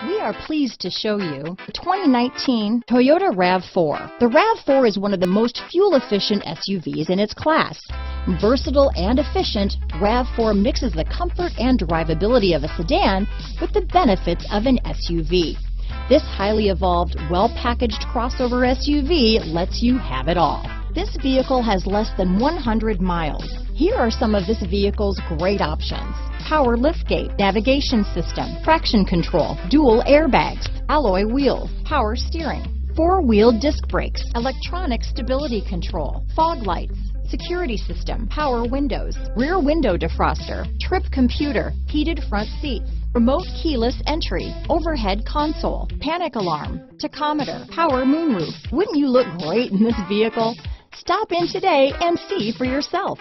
We are pleased to show you the 2019 Toyota RAV4. The RAV4 is one of the most fuel-efficient SUVs in its class. Versatile and efficient, RAV4 mixes the comfort and drivability of a sedan with the benefits of an SUV. This highly evolved, well-packaged crossover SUV lets you have it all. This vehicle has less than 100 miles. Here are some of this vehicle's great options: power liftgate, navigation system, traction control, dual airbags, alloy wheels, power steering, four-wheel disc brakes, electronic stability control, fog lights, security system, power windows, rear window defroster, trip computer, heated front seats, remote keyless entry, overhead console, panic alarm, tachometer, power moonroof. Wouldn't you look great in this vehicle? Stop in today and see for yourself.